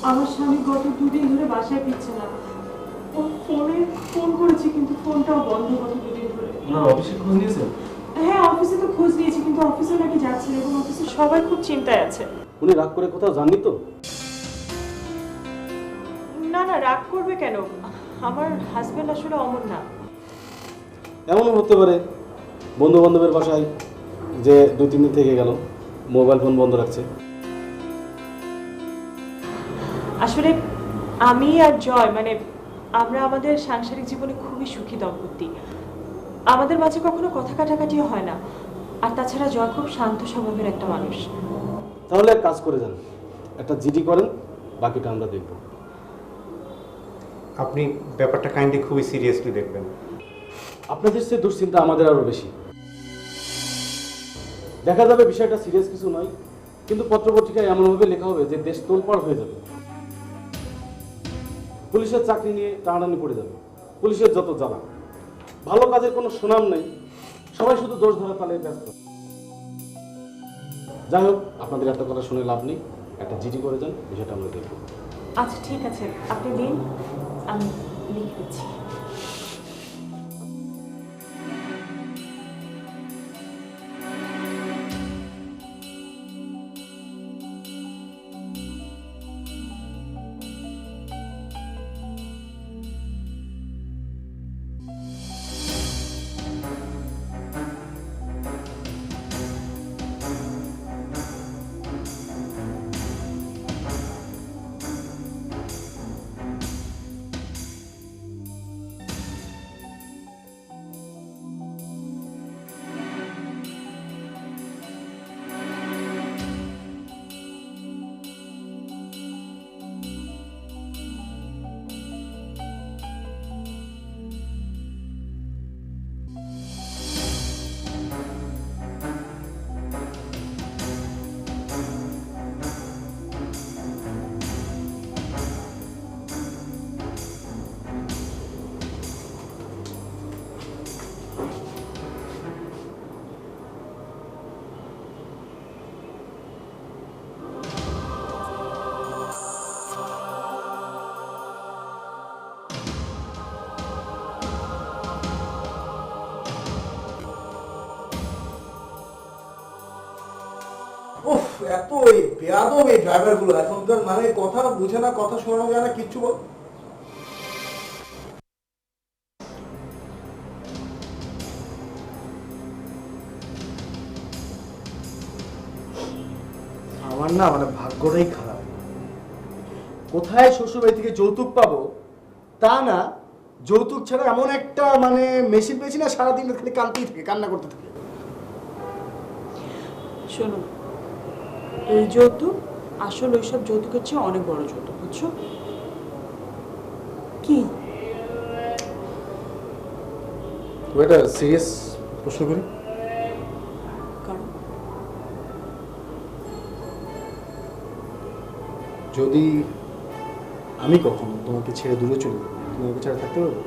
আমার স্বামী গত 2 দিন ধরে বাসায় ফিরছে না। ও ফোন করেছি কিন্তু ফোনটাও বন্ধ গত 2 দিন ধরে। ওনার অফিসে খোঁজ নিয়েছেন? হ্যাঁ, অফিসে তো খোঁজ নিয়েছি কিন্তু অফিসে নাকি যাচ্ছে না এবং অফিসে সবাই খুব চিন্তায় আছে। উনি রাগ করে কোথাও যাননি তো? না না, রাগ করবে কেন? আমার হাজবেন্ড আসলে অমর না। এমনও হতে পারে বন্ধু বান্ধবের বাসায় যে 2-3 দিন থেকে গেল, মোবাইল ফোন বন্ধ রাখছে। আসলে আমি আর জয় আমরা আমাদের সাংসারিক জীবনে খুবই সুখী দম্পতি। আমাদের মাঝে কখনো কথা কাটাকাটিও হয় না। আর তাছাড়া জয় খুব শান্ত স্বভাবের একটা মানুষ। তাহলে এক কাজ করে যান, একটা জিডি করেন, বাকিটা আমরা দেখব। আপনি ব্যাপারটা কাইন্ডলি খুবই সিরিয়াসলি দেখবেন। আপনাদের সে দুশ্চিন্তা আমাদের আরো বেশি। দেখা যাবে বিষয়টা সিরিয়াস কিছু নয়, কিন্তু পত্রপত্রিকায় এমনভাবে লেখা হবে যে দেশ তোলপাড় হয়ে যাবে। পুলিশের চাকরি নিয়ে টানাটানি পড়ে যাবে, পুলিশের যত জ্বালা, ভালো কাজের কোনো সুনাম নেই, সবাই শুধু দোষ ধরা তালে ব্যস্ত। যাই হোক, আপনাদের এত কথা শুনে লাভ নেই, একটা জিডি করে যান, বিষয়টা আমরা দেখব। আচ্ছা ঠিক আছে, আপনি দিন, আমি লিখে দিচ্ছি। উফ, এত এই বেয়াদব এই ড্রাইভারগুলো এখনকার, কথা বুঝে না, কথা শোনানো যায় না, কিচ্ছু বল। আমার না ভাগ্যটাই খারাপ। কোথায় শ্বশুরবাড়ি থেকে যৌতুক পাবো তা না, যৌতুক ছাড়া এমন একটা মেশিন পেয়েছি না, সারাদিন খালি কাঁদতেই থাকে, কান্না করতে থাকে। শোনো, এই যৌতুক আসলে ওইসব যৌতুকের চেয়ে অনেক বড় যৌতুক, বুঝছো? কি এটা সিরিয়াস প্রশ্ন করি, কারণ যদি আমি কখনো তোমাকে ছেড়ে দূরে চলে যাবো, তুমি আমাকে ছাড়া থাকতে পারবে?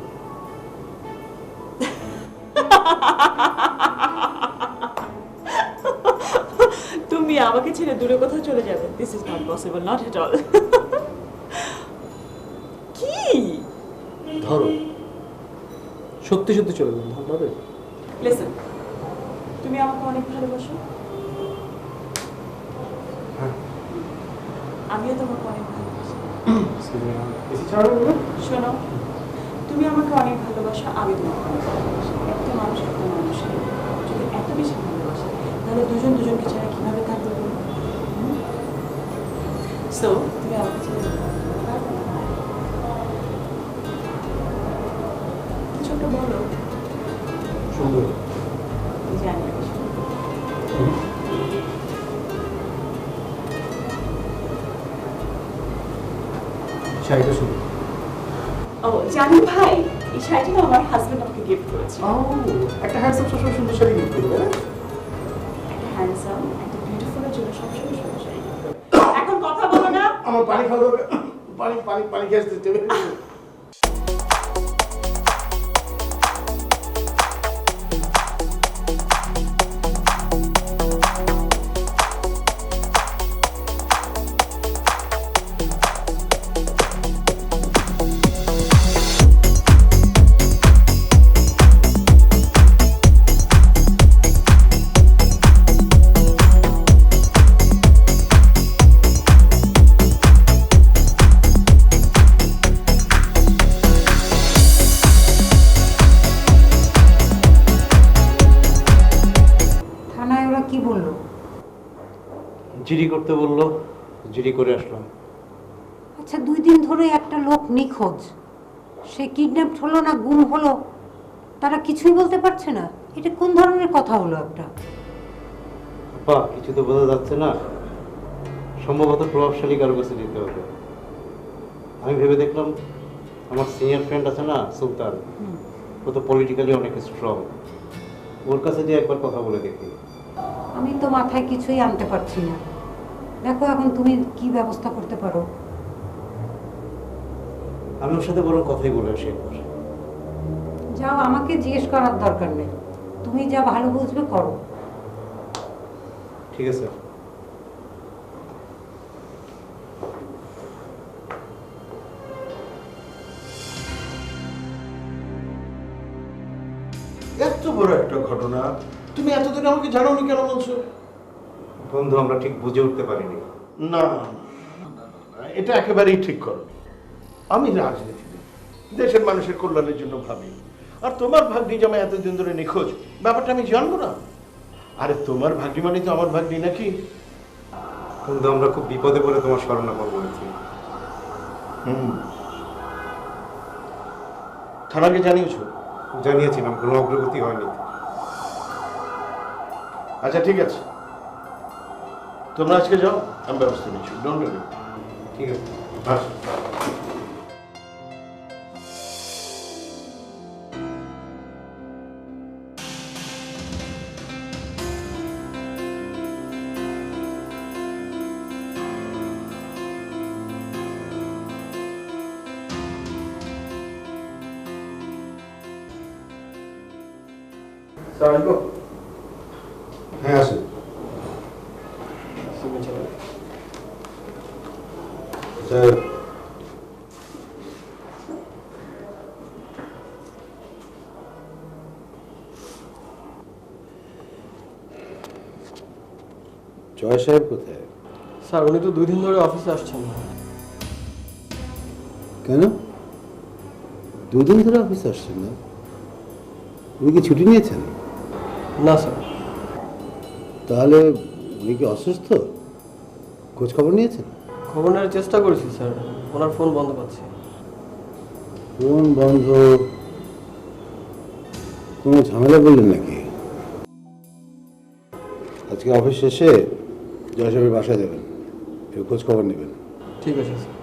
তুমি আমাকে ছেড়ে দূরে কোথাও চলে যাবে? This is not possible, not at all. কি ধরো সত্যি সত্যি চলে যাবো, ভালো হবে? লিসেন, তুমি আমাকে অনেক ভালোবাসো, হ্যাঁ। আমিও তোমাকে অনেক ভালোবাসি। বেশি ছাড়ো না। শোনো, তুমি আমাকে অনেক ভালোবাসো, আমি তোমাকে অনেক ভালোবাসি। একটা মানুষ যদি এত বেশি ভালোবাসে তাহলে দুজন দুজনকে ছাড়া কিভাবে থাকবে? সো তুমি আমাকে ছেড়ে যেতে পারবে না? কিছু একটা বলো। সুন্দর। জানি আমি শাড়িটা সুন্দর। ও জানি ভাই, এই শাড়িটা না আমার হাজবেন্ড আমাকে গিফট করেছে। একটা হ্যান্ডসাম সবসময় সুন্দর শাড়ি গিফট করবে না? একটা হ্যান্ডসাম, একটা বিউটিফুলের জন্য সবসময় সুন্দর শাড়ি gift করে। এখন কথা বলো না। আমার পানি খাওয়া দরকার, পানি পানি পানি খেয়ে আসতে বললো? জিডি করতে বললো, জিডি করে আসলাম। আচ্ছা, 2 দিন ধরে একটা লোক নিখোঁজ, সে কিডন্যাপ হলো না গুম হলো, তারা কিছুই বলতে পারছে না। এটা কোন ধরনের কথা হলো একটা? আপা, কিছু তো বোঝা যাচ্ছে না। সম্ভবত প্রভাবশালী কারো কাছে যেতে হবে। আমি ভেবে দেখলাম, আমার সিনিয়র ফ্রেন্ড আছে না সুলতান, ও তো পলিটিক্যালি অনেক স্ট্রং, ওর কাছে দিয়ে একবার কথা বলে দেখি। আমি তো মাথায় কিছুই আনতে পারছি না। দেখো এখন তুমি কি ব্যবস্থা করতে পারো। আমি ওর সাথে বরং কথাই বলে আসি একবার। যাও, আমাকে জিজ্ঞেস করার দরকার নেই, তুমি যা ভালো বুঝবে করো। ঠিক আছে। এত বড় একটা ঘটনা তুমি এতদিন আমাকে জানাওনি কেন বলছো? বন্ধু, আমরা ঠিক বুঝে উঠতে পারিনি। না, এটা একেবারেই ঠিক করো। আমি রাজনীতিবিদ, দেশের মানুষের কল্যাণের জন্য ভাবি। আর তোমার ভাগ্নি জামাই এতদিন ধরে নিখোঁজ, ব্যাপারটা আমি জানবো না? আরে তোমার ভাগ্নি মানে তো আমার ভাগ্নি নাকি? বন্ধু, আমরা খুব বিপদে পড়ে তোমার শরণাপন্ন হয়েছি। থানাকে জানিয়েছো? জানিয়েছিলাম, কোনো অগ্রগতি হয়নি। আচ্ছা ঠিক আছে, তোমরা আজকে যাও, আমি ব্যবস্থা নিচ্ছি। Don't worry. ঠিক আছে। আচ্ছা। হ্যাঁ, আসুন। স্যার, জয় সাহেব কোথায়? স্যার, উনি তো 2 দিন ধরে অফিসে আসছেন না। কেন 2 দিন ধরে অফিসে আসছেন না? উনি কি ছুটি নিয়েছেন? না স্যার। তাহলে উনি কি অসুস্থ? খোঁজ খবর নিয়েছেন? খবর নেওয়ার চেষ্টা করেছি স্যার, ওনার ফোন বন্ধ পাচ্ছি। ফোন বন্ধ? কোনো ঝামেলা বললেন নাকি? আজকে অফিস শেষে জয় সাহেবের বাসায় যাবেন, একটু খোঁজ খবর নেবেন। ঠিক আছে স্যার।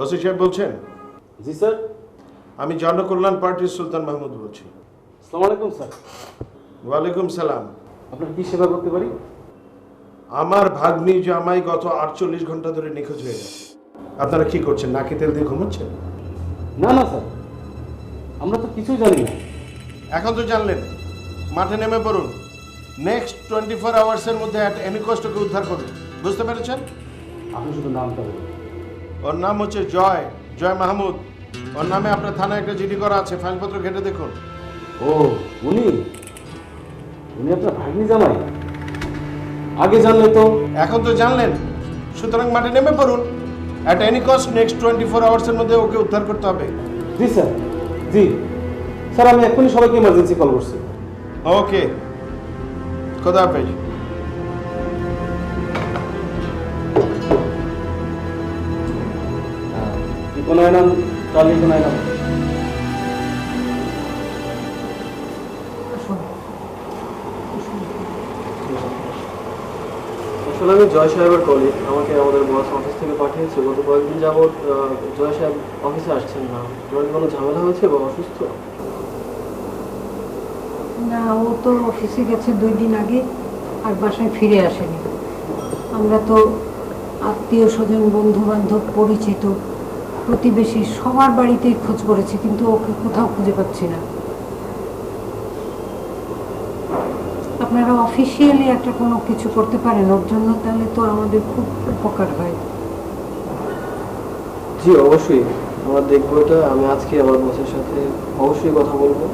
ওসি সাহেব বলছেন? জি স্যার। আমি জনকল্যাণ পার্টির সুলতান মাহমুদ বলছি। আসসালামু আলাইকুম স্যার। ওয়ালাইকুম সালাম। আপনার কি সেবা করতে পারি? আমার ভাগ্নি জামাই গত 48 ঘন্টা ধরে নিখোঁজ হয়ে গেছে। আপনারা কি করছেন? নাকি তেল দিয়ে ঘুমোচ্ছেন? না না স্যার, আমরা তো কিছুই জানি না। এখন তো জানলেন, মাঠে নেমে পড়ুন। নেক্সট 24 আওয়ার্সের মধ্যে একটা এনি কষ্টকে উদ্ধার করুন। বুঝতে পেরেছেন? আপনি শুধু নামটা বলুন। ওর নাম হচ্ছে জয়, জয় মাহমুদ। ওর নামে আপনার থানায় একটা জিডি করা আছে, ফাইলপত্র ঘেটে দেখুন। ও, উনি উনি আপনার ভাগ্নি জামাই? আগে জানলে তো। এখন তো জানলেন, সুতরাং মাঠে নেমে পড়ুন। অ্যাট এনি কস্ট নেক্সট 24 আওয়ার্সের মধ্যে ওকে উদ্ধার করতে হবে। জি স্যার। জি স্যার, আমি এখনই সবাইকে ইমার্জেন্সি কল করছি। ওকে, খোদা হাফেজ। কোনো নাম চার্লি, কোনো নাম। আসলে আমি জয় সাহেবের কলিগ, আমাকে আমাদের বস অফিস থেকে পাঠিয়েছে। গত কয়েকদিন যাবৎ জয় সাহেব অফিসে আসছেন না। ওনার কোনো ঝামেলা হয়েছে বা অসুস্থ? না, ও তো অফিসে গেছে 2 দিন আগে, আর বাসায় ফিরে আসেনি। আমরা তো আত্মীয় স্বজন, বন্ধু বান্ধব, পরিচিত, প্রতিবেশী সবার বাড়িতেই খোঁজ করেছি, কিন্তু ওকে কোথাও খুঁজে পাচ্ছি না। আপনারা অফিসিয়ালি একটা কোনো কিছু করতে পারেন ওর জন্য, তাহলে তো আমাদের খুব উপকার হয়। জি অবশ্যই, আমরা দেখবো এটা। আমি আজকে আমার বসের সাথে অবশ্যই কথা বলবো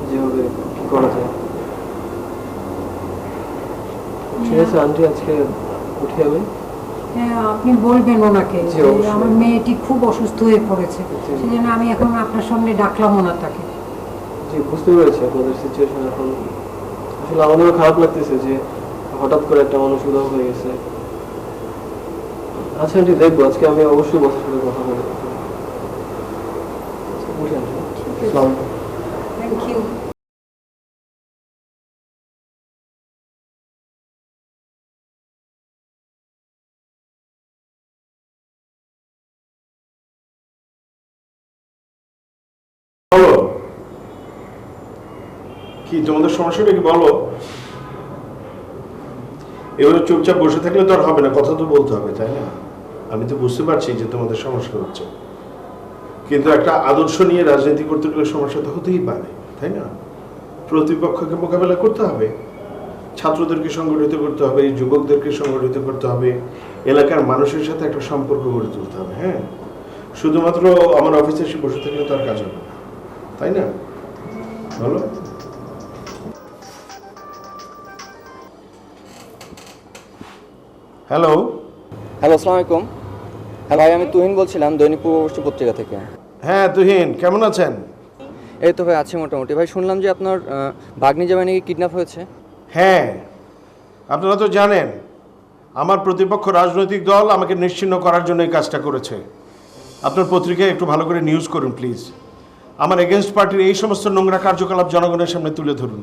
যেভাবে কি করা যায়। ঠিক আছে আন্টি, আজকে উঠি আমি। হ্যাঁ, আপনি বলবেন ওনাকে জি, যে অবশ্যই। আমার মেয়েটি খুব অসুস্থ হয়ে পড়েছে, জি। সেজন্য আমি এখন আপনার সামনে ডাকলাম ওনাটাকে। জি বুঝতে পেরেছি আপনাদের সিচুয়েশন। এখন আসলে আমাদেরও খারাপ লাগতেছে যে হঠাৎ করে একটা মানুষ উধাও হয়ে গেছে। আচ্ছা আন্টি, দেখবো আজকে আমি অবশ্যই বসের সাথে কথা বলে দেখবো। আচ্ছা, উঠি আন্টি। আসসালামু আলাইকুম। Thank you. বলো কি তোমাদের সমস্যাটা কি বলো? এবারে চুপচাপ বসে থাকলে তো আর হবে না, কথা তো বলতে হবে, তাই না? আমি তো বুঝতে পারছি যে তোমাদের সমস্যা হচ্ছে, কিন্তু একটা আদর্শ নিয়ে রাজনীতি করতে গেলে সমস্যা তো হতেই পারে, তাই না? প্রতিপক্ষকে মোকাবেলা করতে হবে, ছাত্রদেরকে সংগঠিত করতে হবে, যুবকদেরকে সংগঠিত করতে হবে, এলাকার মানুষের সাথে একটা সম্পর্ক গড়ে তুলতে হবে। হ্যাঁ, শুধুমাত্র আমার অফিসে এসে বসে থাকলে তো আর কাজ হবে না, তাই না? বলো। হ্যালো। হ্যালো, আসসালামু আলাইকুম। হ্যাঁ ভাই, আমি তুহিন বলছিলাম দৈনিক পূর্ববর্তী পত্রিকা থেকে। হ্যাঁ তুহিন, কেমন আছেন? এই তো ভাই আছি মোটামুটি। ভাই শুনলাম যে আপনার ভাগ্নি জামাই নাকি কিডন্যাপ হয়েছে। হ্যাঁ, আপনারা তো জানেন আমার প্রতিপক্ষ রাজনৈতিক দল আমাকে নিশ্চিহ্ন করার জন্য এই কাজটা করেছে। আপনার পত্রিকায় একটু ভালো করে নিউজ করুন প্লিজ। আমার এগেনস্ট পার্টির এই সমস্ত নোংরা কার্যকলাপ জনগণের সামনে তুলে ধরুন।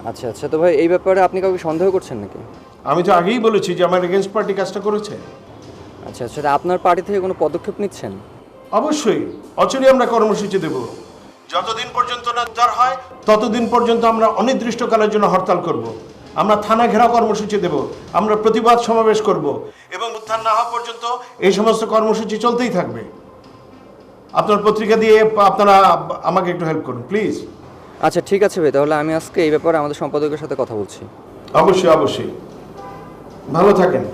আচ্ছা আচ্ছা, তো ভাই এই ব্যাপারে আপনি কাউকে সন্দেহ করছেন নাকি? আমি তো আগেই বলেছি যে আমার এগেনস্ট পার্টি কাজটা করেছে। আচ্ছা আচ্ছা, তা আপনার পার্টি থেকে কোনো পদক্ষেপ নিচ্ছেন? অবশ্যই, অচিরেই আমরা কর্মসূচি দেব। যতদিন পর্যন্ত না উদ্ধার হয় ততদিন পর্যন্ত আমরা অনির্দিষ্টকালের জন্য হরতাল করব। আমরা থানা ঘেরাও কর্মসূচি দেব, আমরা প্রতিবাদ সমাবেশ করব, এবং উদ্ধার না হওয়া পর্যন্ত এই সমস্ত কর্মসূচি চলতেই থাকবে। আপনার পত্রিকা দিয়ে আপনারা আমাকে একটু হেল্প করুন প্লিজ। আচ্ছা ঠিক আছে ভাই, তাহলে আমি আজকে এই ব্যাপারে আমাদের সম্পাদকের সাথে কথা বলছি। অবশ্যই অবশ্যই, ভালো থাকেন,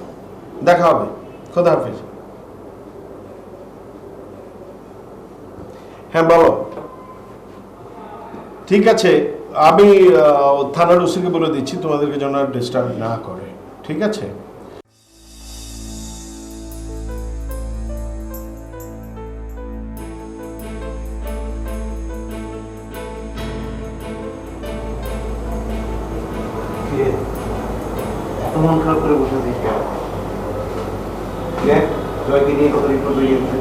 দেখা হবে, খোদা হাফেজ। হ্যাঁ বলো। ঠিক আছে, আমি থানার ওসিকে বলে দিচ্ছি তোমাদেরকে যেন আর ডিস্টার্ব না করে, ঠিক আছে? এত মন খারাপ করে বসে আছিস কেন? দেখ, জয়কে নিয়ে কত রিপোর্ট বেরিয়েছে,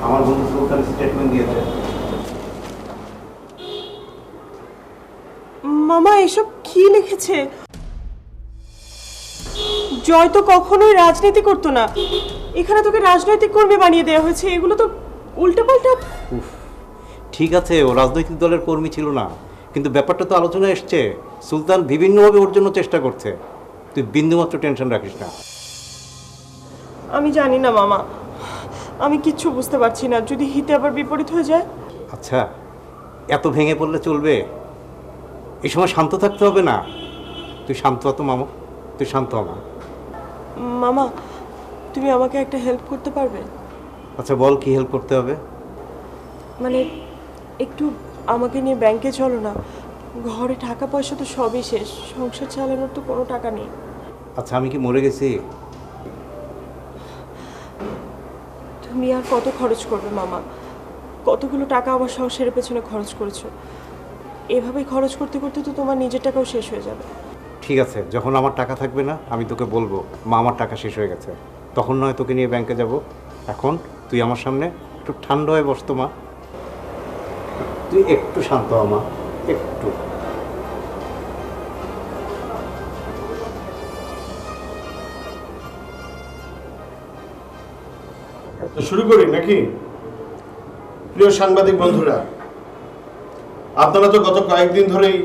আমার বন্ধু সুলতান স্টেটমেন্ট দিয়েছে। মামা এসব কি লিখেছে? জয় তো কখনোই রাজনীতি করতো না, এখানে তোকে রাজনৈতিক কর্মী বানিয়ে দেওয়া হয়েছে। এগুলো তো উল্টোপাল্টা। ঠিক আছে, ও রাজনৈতিক দলের কর্মী ছিল না, কিন্তু ব্যাপারটা তো আলোচনায় এসছে। সুলতান বিভিন্নভাবে ওর জন্য চেষ্টা করছে, তুই বিন্দুমাত্র টেনশন রাখিস না। আমি জানি না মামা, আমি কিচ্ছু বুঝতে পারছি না। যদি হিতে আবার বিপরীত হয়ে যায়? আচ্ছা, এত ভেঙে পড়লে চলবে? এই সময় শান্ত থাকতে হবে না। তুই শান্ত হ তো মামা, তুই শান্ত হ। মামা, তুমি আমাকে একটা হেল্প করতে পারবে? আচ্ছা বল, কি হেল্প করতে হবে? মানে একটু আমাকে নিয়ে ব্যাংকে চলো না। ঘরে টাকা পয়সা তো সবই শেষ, সংসার চালানোর তো কোনো টাকা নেই। আচ্ছা, আমি কি মরে গেছি? তুমি আর কত খরচ করবে মামা? কতগুলো টাকা আমার সংসারের পেছনে খরচ করেছো। এভাবে খরচ করতে করতে তো তোমার নিজের টাকাও শেষ হয়ে যাবে। ঠিক আছে, যখন আমার টাকা থাকবে না আমি তোকে বলবো মা আমার টাকা শেষ হয়ে গেছে, তখন নয় তোকে নিয়ে ব্যাংকে যাব। এখন তুই আমার সামনে একটু ঠান্ডা হয়ে বসতো মা, তুই একটু শান্ত হ মা, একটু। তো শুরু করি নাকি? প্রিয় সাংবাদিক বন্ধুরা, আপনারা তো গত কয়েকদিন ধরেই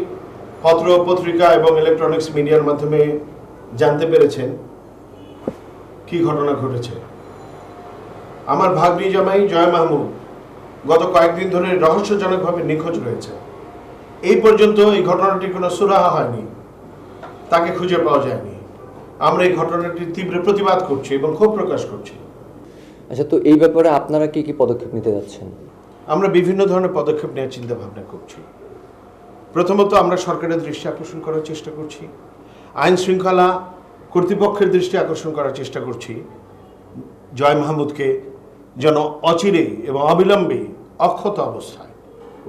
পত্র পত্রিকা এবং ইলেকট্রনিক্স মিডিয়ার মাধ্যমে জানতে পেরেছেন কি ঘটনা ঘটেছে। আমার ভাগ্নি জামাই জয় মাহমুদ গত কয়েকদিন ধরে রহস্যজনকভাবে নিখোঁজ রয়েছে। এই পর্যন্ত এই ঘটনাটির কোনো সুরাহা হয়নি, তাকে খুঁজে পাওয়া যায়নি। আমরা এই ঘটনাটির তীব্র প্রতিবাদ করছি এবং ক্ষোভ প্রকাশ করছি। আচ্ছা, তো এই ব্যাপারে আপনারা কি কি পদক্ষেপ নিতে যাচ্ছেন? আমরা বিভিন্ন ধরনের পদক্ষেপ নেওয়ার চিন্তা ভাবনা করছি। প্রথমত, আমরা সরকারের দৃষ্টি আকর্ষণ করার চেষ্টা করছি, আইন শৃঙ্খলা কর্তৃপক্ষের দৃষ্টি আকর্ষণ করার চেষ্টা করছি, জয় মাহমুদকে যেন অচিরেই এবং অবিলম্বে অক্ষত অবস্থায়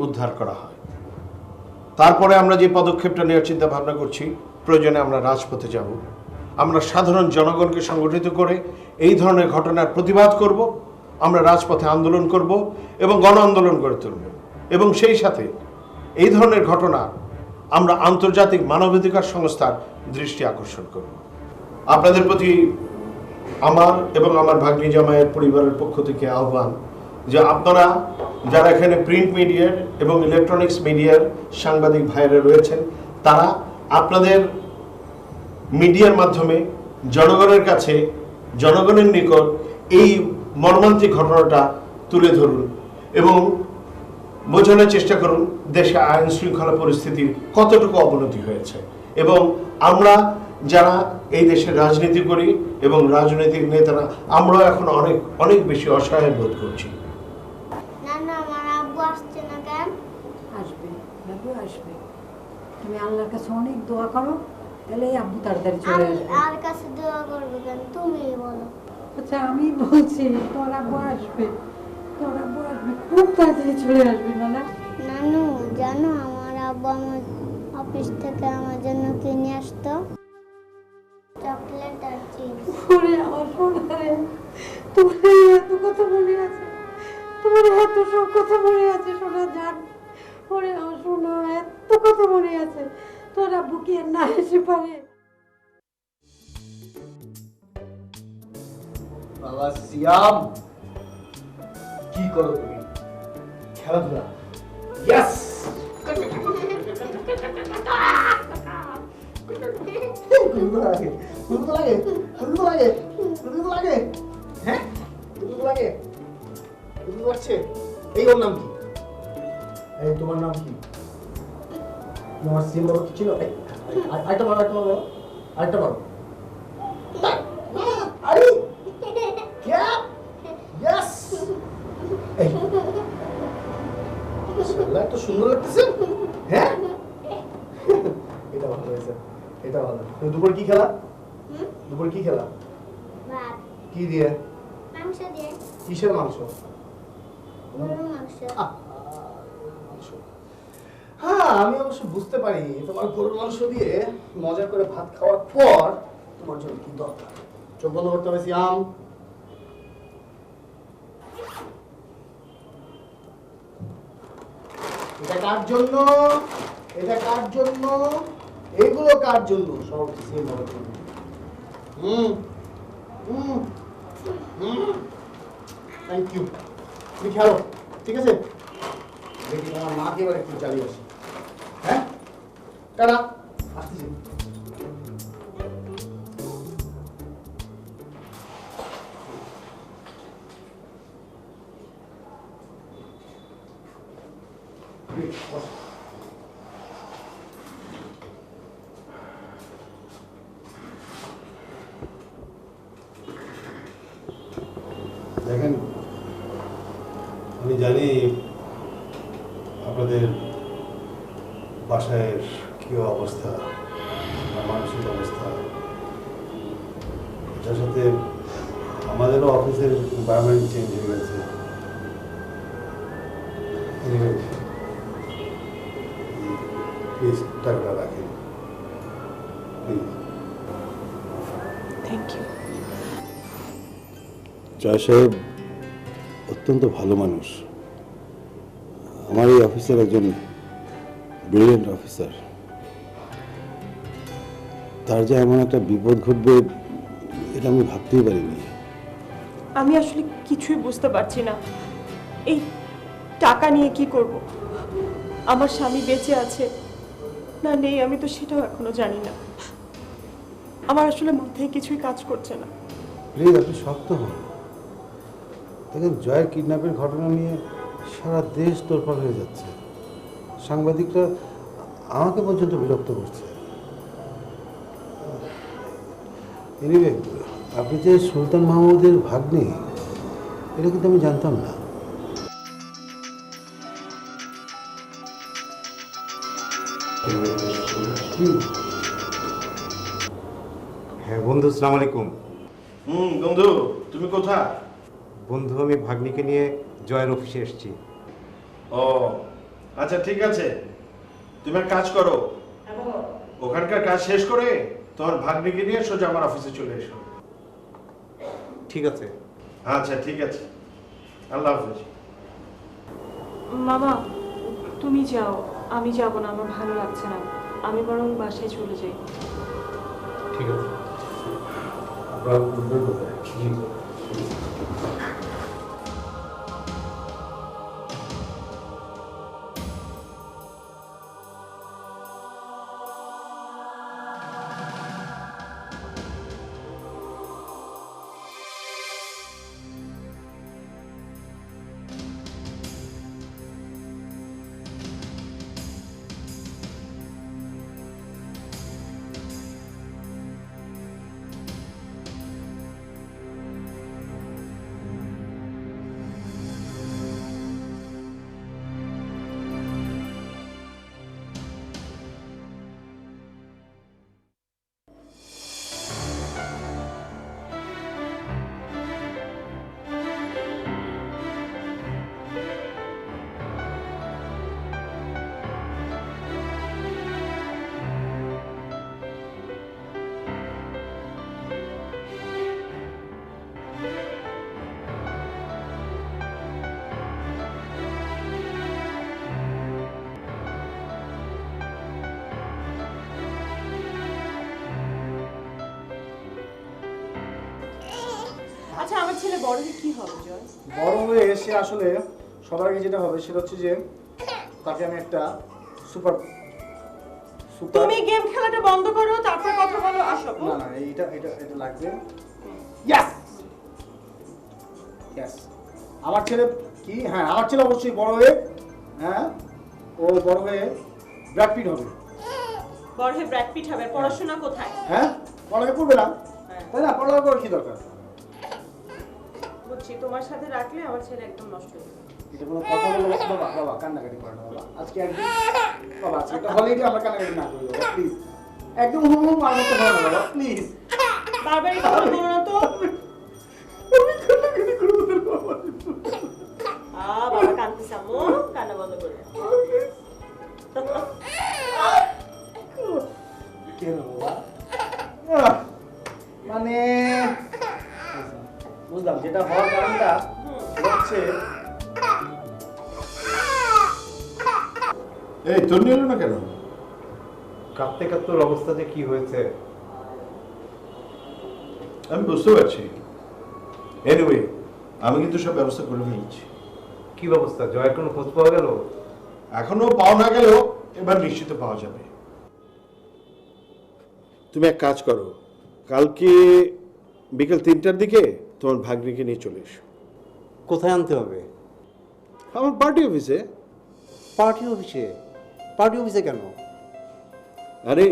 উদ্ধার করা হয়। তারপরে আমরা যে পদক্ষেপটা নেওয়ার চিন্তা ভাবনা করছি, প্রয়োজনে আমরা রাজপথে যাব। আমরা সাধারণ জনগণকে সংগঠিত করে এই ধরনের ঘটনার প্রতিবাদ করব। আমরা রাজপথে আন্দোলন করব এবং গণ আন্দোলন গড়ে তুলব, এবং সেই সাথে এই ধরনের ঘটনা আমরা আন্তর্জাতিক মানবাধিকার সংস্থার দৃষ্টি আকর্ষণ করব। আপনাদের প্রতি আমার এবং আমার ভাগ্নি জামাইয়ের পরিবারের পক্ষ থেকে আহ্বান যে আপনারা যারা এখানে প্রিন্ট মিডিয়ার এবং ইলেকট্রনিক্স মিডিয়ার সাংবাদিক ভাইয়েরা রয়েছেন, তারা আপনাদের মিডিয়ার মাধ্যমে জনগণের কাছে, জনগণের নিকট এই মর্মান্তিক ঘটনাটা তুলে ধরুন এবং বোঝানোর চেষ্টা করুন দেশে আইন শৃঙ্খলা পরিস্থিতির কতটুকু অবনতি হয়েছে। এবং আমরা যারা এই দেশে রাজনীতি করি এবং রাজনৈতিক নেতারা, আমরা এখন অনেক অনেক বেশি অসহায় বোধ করছি। নানা, আমার আব্বু আসছে না কেন? আসবে, বাবু আসবে। তুমি আল্লাহর কাছে অনেক দোয়া করো, তাহলে আব্বু তাড়াতাড়ি চলে আমি আসবে। আর কাছে দোয়া করবো কেন? তুমি বলো। আচ্ছা, আমি বলছি তোর আব্বু আসবে, তোর আব্বু আসবে, খুব তাড়াতাড়ি চলে আসবে। নানা, নানু, জানো আমার আব্বু আমার অফিস থেকে আমার জন্য কিনে আসতো চকলেট আর চিপস। ওরে আমার সোনা রে, তোমার এত কথা মনে আছে, তোমার এত সব কথা মনে আছে সোনা জান। ওরে আমার সোনা, এত কথা মনে আছে, তোর আব্বু কি আর না এসে পারে? বাবা সিয়াম, কি করো তুমি? খেলাধুলা। ইয়েস, এই ওর নাম কি? এই তোমার নাম কি? তোমার সিম বাবা কি ছিল? আরেকটা মারো, আরেকটা মারো, আরেকটা মারো। আরে क्या? यस, মাশাআল্লাহ, তো সুন্দর লাগতেছে। হ্যাঁ, এটা ভালো হয়েছে, এটা ভালো। তুমি দুপুর কি খেলা? দুপুর কি খেলা? ভাত। কি দিয়ে? মাংস দিয়ে। কিসের মাংস? গরুর মাংস। মাংস। হ্যাঁ, আমি অবশ্য বুঝতে পারি তোমার গরুর মাংস দিয়ে মজা করে ভাত খাওয়ার পর তোমার জন্য কি দরকার। চোখ বন্ধ করতে হবে সিয়াম। এটা কার জন্য? এটা কার জন্য? এগুলো কার জন্য? সব সিয়াম বাবার জন্য। Thank you. তুমি খেলো, ঠিক আছে? দেখি তোমার মাকে এবার একটু চালিয়ে আসি। হ্যাঁ, টাটা, আসতেছি। দেখেন, আমি জানি আপনাদের বাসায় কী অবস্থা, মানসিক অবস্থা, এটার সাথে আমাদেরও অফিসের এনভায়রনমেন্ট চেঞ্জ হয়ে গেছে। প্লিজ টাকাটা রাখেন, প্লিজ। Thank you. জয় সাহেব অত্যন্ত ভালো মানুষ। আমার এই অফিসের একজন ব্রিলিয়েন্ট অফিসার। তার যে এমন একটা বিপদ ঘটবে এটা আমি ভাবতেই পারিনি। আমি আসলে কিছুই বুঝতে পারছি না, এই টাকা নিয়ে কি করব। আমার স্বামী বেঁচে আছে না নেই আমি তো সেটাও এখনো জানি না। আমার আসলে মাথায় কিছুই কাজ করছে না। প্লিজ আপনি শক্ত হন। দেখেন জয়ের কিডন্যাপের ঘটনা নিয়ে সারা দেশ তোলপাড় হয়ে যাচ্ছে, সাংবাদিকরা আমাকে পর্যন্ত বিরক্ত করছে। এনিওয়ে, আপনি যে সুলতান মাহমুদের ভাগ্নে, এটা কিন্তু আমি জানতাম না। হ্যাঁ বন্ধু, আসসালামু আলাইকুম। বন্ধু তুমি কোথায়? বন্ধু, আমি ভাগ্নিকে নিয়ে জয়ের অফিসে এসেছি। ও আচ্ছা, ঠিক আছে, তুমি এক কাজ করো, ওখানকার কাজ শেষ করে তোমার ভাগ্নিকে নিয়ে সোজা আমার অফিসে চলে এসো। ঠিক আছে। আচ্ছা ঠিক আছে, আল্লাহ হাফেজ। মামা তুমি যাও, আমি যাব না, আমার ভালো লাগছে না, আমি বরং বাসায় চলে যাই। ঠিক আছে। আপনার উঠবেন কোথায়? আচ্ছা আমার ছেলে বড় হয়ে কি হবে জয়? বড় হয়ে এসে আসলে সবার আগে যেটা হবে সেটা হচ্ছে যে তাকে আমি একটা সুপার তুমি গেম খেলাটা বন্ধ করো, তারপর কথা বলো। আসো। না না, এটা এটা এটা লাগবে। ইয়েস ইয়েস, আমার ছেলে কি, হ্যাঁ আমার ছেলে অবশ্যই বড় হয়ে, হ্যাঁ ও বড় হয়ে ব্র্যাড পিট হবে। বড় হয়ে ব্র্যাড পিট হবে, পড়াশোনা কোথায়? হ্যাঁ পড়ালেখা করবে না, তাই না? পড়ালেখা করার কি দরকার? বুঝছি, তোমার সাথে রাখলে আমার ছেলে একদম নষ্ট হয়ে যাবে। এটা কোনো কথা বলবো বাবা? বাবা কান্নাকাটি করে না বাবা, আজকে একদিন বাবা, আজকে একটা হলিডে, আমরা কান্নাকাটি না করি বাবা প্লিজ। একদম হুম হুম আর মতো হয় না বাবা প্লিজ। বারবার এই কথা বলো না তো। আমি কান্নাকাটি করবো না বাবা। বাবা কাঁদতেছে, আম্মু কান্না বন্ধ করে। কেন বাবা? মানে বুঝলাম যেটা হওয়ার কারণটা হচ্ছে। এই তোর নিল না কেন? কাঁদতে কাঁদতে ওর অবস্থা যে কি হয়েছে আমি বুঝতে পারছি। এনিওয়ে, আমি কিন্তু সব ব্যবস্থা করে ফেলেছি। কি ব্যবস্থা? জয়ের কোনো খোঁজ পাওয়া গেল? এখনো পাওয়া না গেলেও এবার নিশ্চিত পাওয়া যাবে। তুমি এক কাজ করো, কালকে বিকেল 3টার দিকে তোমার ভাগ্নিকে নিয়ে চলে এসো। কোথায় আনতে হবে? আমার পার্টি অফিসে। পার্টি অফিসে? পার্টি অফিসে কেন? আরে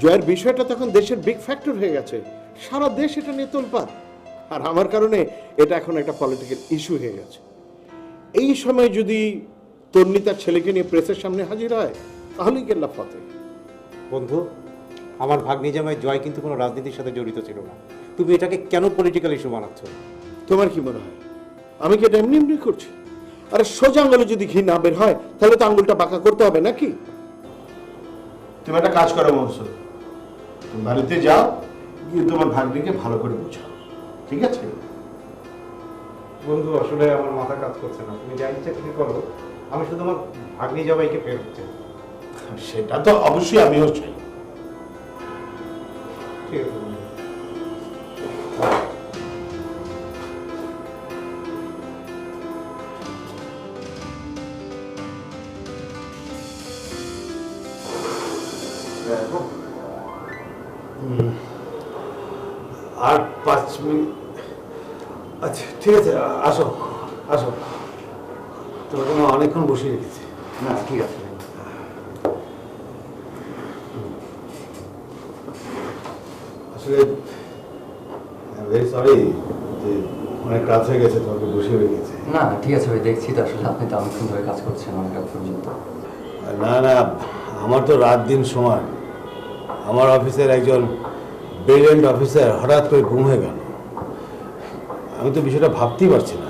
জয়ের বিষয়টা তখন দেশের বিগ ফ্যাক্টর হয়ে গেছে, সারা দেশ এটা নিয়ে তোলপাড়, আর আমার কারণে এটা এখন একটা পলিটিক্যাল ইস্যু হয়ে গেছে। এই সময় যদি তন্নি তার ছেলেকে নিয়ে প্রেসের সামনে হাজির হয় তাহলেই কেল্লা ফতে। বন্ধু, আমার ভাগ্নি জামাই জয় কিন্তু কোনো রাজনীতির সাথে জড়িত ছিল না। তুমি এটাকে কেন পলিটিক্যাল ইস্যু বানাচ্ছ? তোমার কি মনে হয় আমি কি এটা এমনি এমনি করছি? আরে সোজা আঙুলে যদি ঘি না বের হয় তাহলে তো আঙুলটা বাঁকা করতে হবে নাকি? তুমি একটা কাজ করো মনসুর, তুমি বাড়িতে যাও, গিয়ে তোমার ভাগ্নিকে ভালো করে বোঝাও, ঠিক আছে? বন্ধু, আসলে আমার মাথা কাজ করছে না। তুমি যা ইচ্ছা তুমি করো, আমি শুধু আমার ভাগ্নি জামাইকে ফেরত চাই। সেটা তো অবশ্যই আমিও চাই। ঠিক আছে বন্ধু। আর 5 মিনিট আচ্ছা ঠিক আছে, আসো আসো, তোমাকে আমি অনেকক্ষণ বসিয়ে রেখেছি। না ঠিক আছে। আসলে ভেরি সরি যে অনেক রাত হয়ে গেছে, তোমাকে বসিয়ে রেখেছি। না ঠিক আছে ভাই, দেখছি তো আসলে আপনি তো অনেকক্ষণ ধরে কাজ করছেন, অনেক রাত পর্যন্ত। না না, আমার তো রাত দিন সমান। আমার অফিসের একজন ব্রিলিয়েন্ট অফিসার হঠাৎ করে গুম হয়ে গেল। আমি তো বিষয়টা ভাবতেই পারছি না।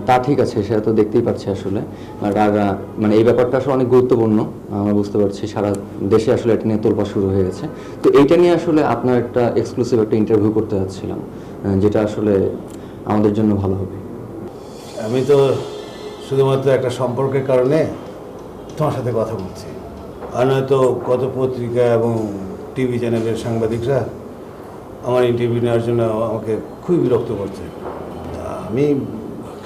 তা ঠিক আছে, সেটা তো দেখতেই পাচ্ছি আসলে। আর মানে এই ব্যাপারটা আসলে অনেক গুরুত্বপূর্ণ, আমরা বুঝতে পারছি সারা দেশে আসলে এটা নিয়ে তোলপাড় শুরু হয়ে গেছে। তো এইটা নিয়ে আসলে আপনার একটা এক্সক্লুসিভ একটা ইন্টারভিউ করতে যাচ্ছিলাম, যেটা আসলে আমাদের জন্য ভালো হবে। আমি তো শুধুমাত্র একটা সম্পর্কের কারণে তোমার সাথে কথা বলছি, আর নয়তো কত পত্রিকা এবং টিভি চ্যানেলের সাংবাদিকরা আমার ইন্টারভিউ নেওয়ার জন্য আমাকে খুবই বিরক্ত করছে। আমি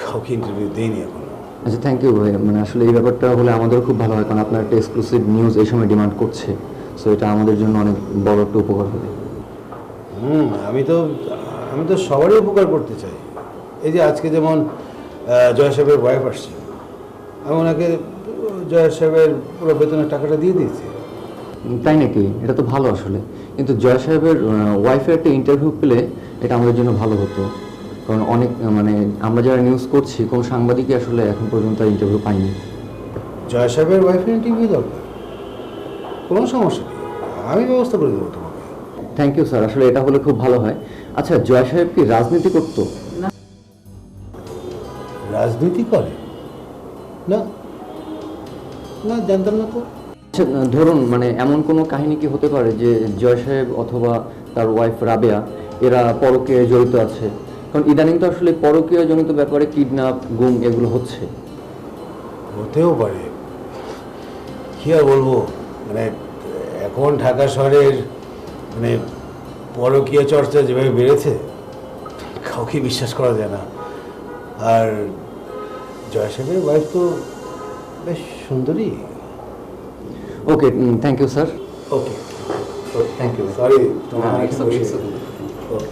কাউকে ইন্টারভিউ দিইনি এখন। আচ্ছা থ্যাংক ইউ ভাই, মানে আসলে এই ব্যাপারটা হলে আমাদেরও খুব ভালো হয়, কারণ আপনার একটা এক্সক্লুসিভ নিউজ এই সময় ডিমান্ড করছে। সো এটা আমাদের জন্য অনেক বড় একটা উপকার হবে। আমি তো সবারই উপকার করতে চাই। এই যে আজকে যেমন জয় সাহেবের ওয়াইফ আসছে, আমি ওনাকে জয় সাহেবের পুরো বেতনের টাকাটা দিয়ে দিয়েছি। তাই নাকি? এটা তো ভালো আসলে। কিন্তু জয় সাহেবের ওয়াইফের একটা ইন্টারভিউ পেলে এটা আমাদের জন্য ভালো হতো, কারণ অনেক মানে আমরা যারা নিউজ করছি কোনো সাংবাদিকই আসলে এখন পর্যন্ত ইন্টারভিউ পাইনি। জয় সাহেবের ওয়াইফের ইন্টারভিউ দরকার, কোনো সমস্যা নেই, আমি ব্যবস্থা করে দেবো তোমাকে। থ্যাংক ইউ স্যার, আসলে এটা হলে খুব ভালো হয়। আচ্ছা জয় সাহেব কি রাজনীতি করতো? রাজনীতি করে না? না, জানতাম না তো। আচ্ছা ধরুন মানে এমন কোনো কাহিনী কি হতে পারে যে জয় সাহেব অথবা তার ওয়াইফ রাবেয়া এরা পরকীয়ায় জড়িত আছে? কারণ ইদানিং তো আসলে পরকীয়া জনিত ব্যাপারে কিডন্যাপ, গুম এগুলো হচ্ছে। হতেও পারে, কি আর বলবো, মানে এখন ঢাকা শহরের মানে পরকীয়া চর্চা যেভাবে বেড়েছে, কাউকে বিশ্বাস করা যায় না। আর জয় সাহেবের ওয়াইফ তো বেশ সুন্দরী। Okay thank you sir. Okay thank you. Sorry okay.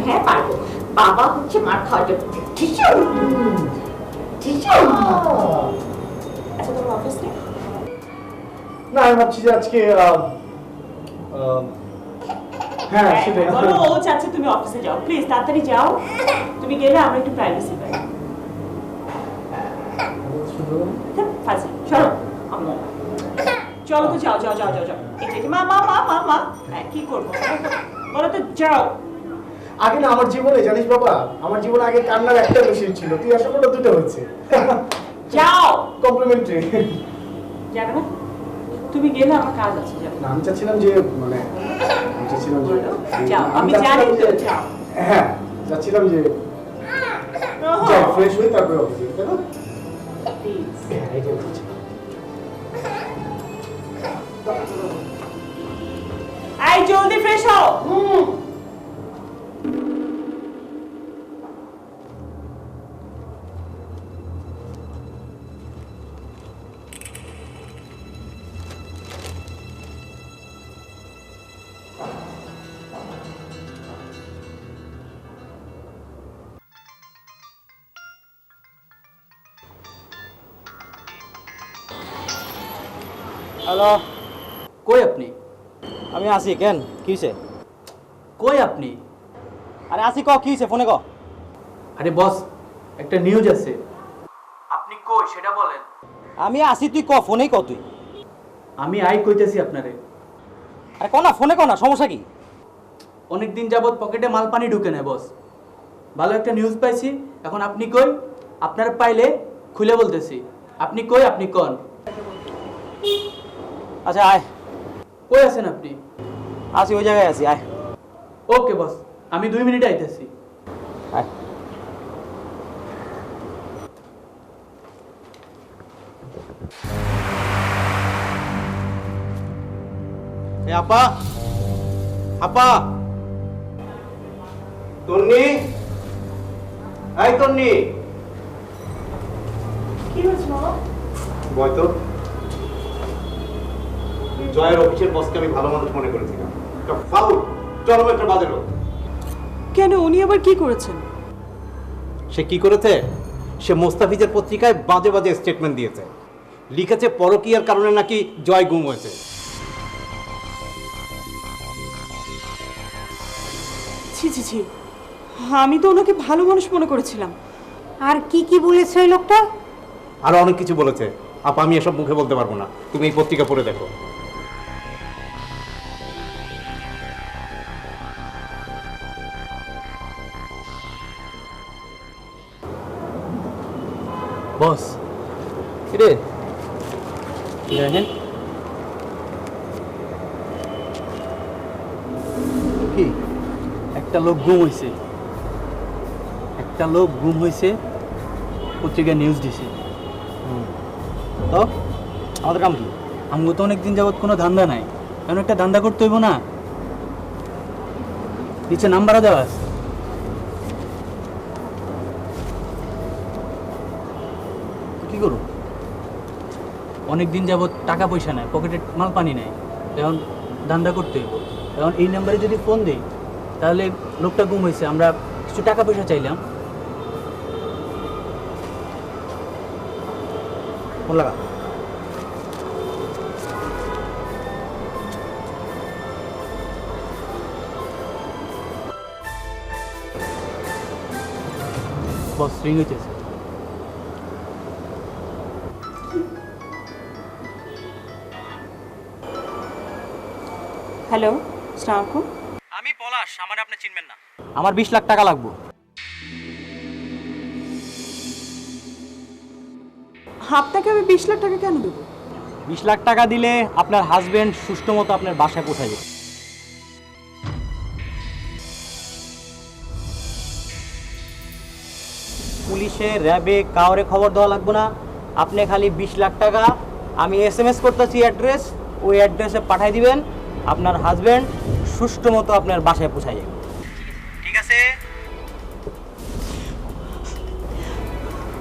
হ্যাঁ পারবো। বাবা হচ্ছে মার খাওয়াটা টিচার। আচ্ছা তোমার অফিস নেই? না, আমি ভাবছি যে আজকে হ্যাঁ সেটাই। বলো ও চাচ্ছে তুমি অফিসে যাও, প্লিজ তাড়াতাড়ি যাও। তুমি গেলে আমরা একটু প্রাইভেসি পাই। ফাজি চলো চলো তো, যাও যাও যাও যাও যাও। এই যে মা মা মা মা মা, হ্যাঁ কি করবো বলো তো, যাও। আগে না আমার জীবনে জানিস বাবা, আমার জীবনে আগে কান্নার একটা মেশিন ছিল, তুই আসার পর দুটো হচ্ছে। যাও, কমপ্লিমেন্টারি। যাবে না? তুমি গেলে আমার কাজ আছে, যাবে। আমি চাচ্ছিলাম যে মানে আমি চাচ্ছিলাম যে যাও, আমি জানি তো, যাও। হ্যাঁ চাচ্ছিলাম যে ফ্রেশ হই তারপরে অফিসে, তাই না? হ্যাঁ এটাই বলছি। আই জলদি ফ্রেশ হও। হ্যালো, কই আপনি? আমি আসি। কেন কি হয়েছে? কই আপনি? আরে আসি, ক কি হয়েছে ফোনে ক। আরে বস, একটা নিউজ আছে। আপনি কই সেটা বলেন। আমি আসি, তুই ক ফোনেই ক তুই। আমি আই কইতেছি আপনারে। আরে কো না, ফোনে কো না, সমস্যা কি? অনেক দিন যাবত পকেটে মাল পানি ঢুকে নেয় বস। ভালো একটা নিউজ পাইছি, এখন আপনি কই? আপনার পাইলে খুলে বলতেছি। আপনি কই, আপনি কোন? আচ্ছা আয়। কই আছেন আপনি? আসি, ওই জায়গায় আছি, আয়। ওকে বস, আমি 2 মিনিটে আইতেছি। আয়। এ আপা, আপা, তন্নি, এই তন্নি, কি হয়েছে মামা? বয় তো। জয়ের অফিসের বসকে আমি ভালো মানুষ মনে করেছিলাম, একটা ফাউল, চরম একটা বাজে লোক। কেন, উনি আবার কি করেছেন? সে কি করেছে? সে মোস্তাফিজের পত্রিকায় বাজে বাজে স্টেটমেন্ট দিয়েছে, লিখেছে পরকীয়ার কারণে নাকি জয় গুম হয়েছে। ছি ছি ছি, আমি তো ওনাকে ভালো মানুষ মনে করেছিলাম। আর কি কি বলেছে ওই লোকটা? আরো অনেক কিছু বলেছে আপা, আমি এসব মুখে বলতে পারবো না, তুমি এই পত্রিকা পড়ে দেখো। বস কিরে দেখেন কি একটা লোক গুম হয়েছে, একটা লোক গুম হয়েছে, পত্রিকায় নিউজ দিছে। তো আমাদের কাম কি? আমগো তো অনেকদিন যাবত কোনো ধান্দা নাই, কারণ একটা ধান্দা করতে হইব না। নিচে নাম্বারও দেওয়া আছে। কি করো? অনেকদিন যাবত টাকা পয়সা নাই, পকেটে মাল পানি নাই, এখন ধান্দা করতে হইব। এখন এই নাম্বারে যদি ফোন দেই তাহলে লোকটা গুম হয়েছে, আমরা কিছু টাকা পয়সা চাইলাম। ফোন লাগা। বস রিং হইতেছে। হ্যালো, আসসালামু আলাইকুম। আমি পলাশ, আমার আপনি চিনবেন না। আমার 20 লাখ টাকা লাগবে। আপনাকে আমি 20 লাখ টাকা কেন দেবো? 20 লাখ টাকা দিলে আপনার হাজবেন্ড সুষ্ঠু মতো আপনার বাসায় পৌঁছায় যাবে। পুলিশে, র্যাবে কাউরে খবর দেওয়া লাগবে না। আপনি খালি 20 লাখ টাকা আমি SMS করতেছি অ্যাড্রেস, ওই অ্যাড্রেসে পাঠিয়ে দিবেন। আপনার হাজবেন্ড সুষ্ঠু মতো আপনার বাসায় পৌঁছায় যাবে। ঠিক আছে?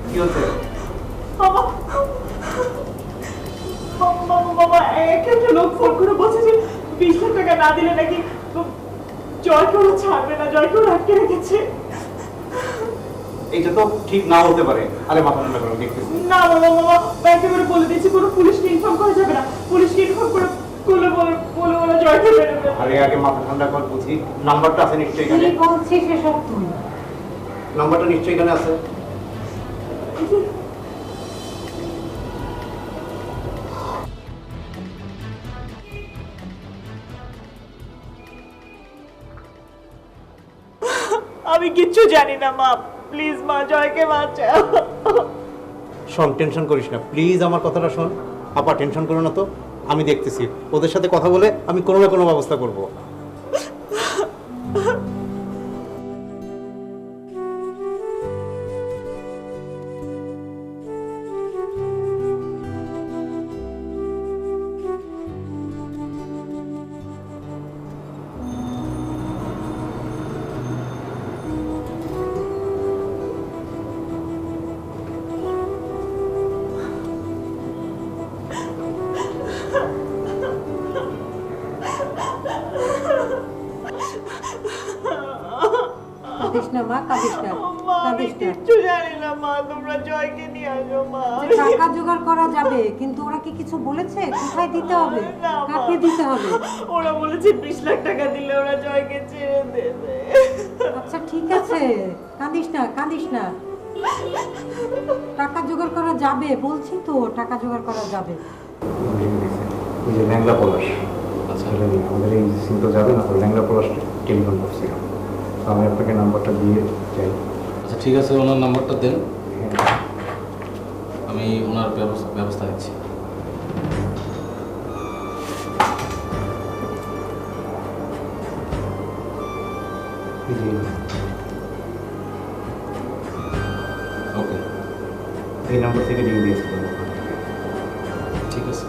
কি হচ্ছে? বাবা বাবা, একটা লোক ফোন করে বলছে যে 20 লাখ টাকা না দিলে নাকি জয়কে ওরা ছাড়বে না, জয়কে ওরা আটকে রেখেছে। এইটা তো ঠিক না হতে পারে। আরে মাথা ঠান্ডা করো, দেখতেছি। না বাবা, ব্যাংকে করে বলে দিয়েছি, কোনো পুলিশকে ইনফর্ম করা যাবে না। পুলিশকে ইনফর্ম করলে বলে ওরা জয়কে বেরোবে। আরে আগে মাথা ঠান্ডা কর, বুঝি। নাম্বারটা আছে নিশ্চয়ই এখানে। কি বলছিস এসব তুই? নাম্বারটা নিশ্চয়ই এখানে আছে। আমি কিচ্ছু জানি না মা, প্লিজ মা, জয়কে বাঁচাও। শোন, টেনশন করিস না প্লিজ, আমার কথাটা শোন। আপা টেনশন করো না তো, আমি দেখতেছি। ওদের সাথে কথা বলে আমি কোনো না কোনো ব্যবস্থা করব। কাঁদিস না মা, কাঁদিস না, কাঁদিস না। কিচ্ছু জানি না মা, তোমরা জয়কে নিয়ে আসো মা। টাকা জোগাড় করা যাবে, কিন্তু ওরা কি কিছু বলেছে কোথায় দিতে হবে, কাকে দিতে হবে? ওরা বলেছে 20 লাখ টাকা দিলে ওরা জয়কে ছেড়ে দেবে। আচ্ছা ঠিক আছে, কাঁদিস না, কাঁদিস না। টাকা জোগাড় করা যাবে, বলছি তো টাকা জোগাড় করা যাবে। ম্যাংলা পলাশ। আচ্ছা ছেলে নেই, আমাদের এই সিম তো যাবে না, তো ল্যাংড়া পলাশ টেলিফোন করছিলাম, আমি আপনাকে নাম্বারটা দিয়ে চাই। আচ্ছা ঠিক আছে, ওনার নাম্বারটা দেন, আমি ওনার ব্যবস্থা নিচ্ছি। ওকে, এই নাম্বার থেকে রিং দিয়েছিল। ঠিক আছে।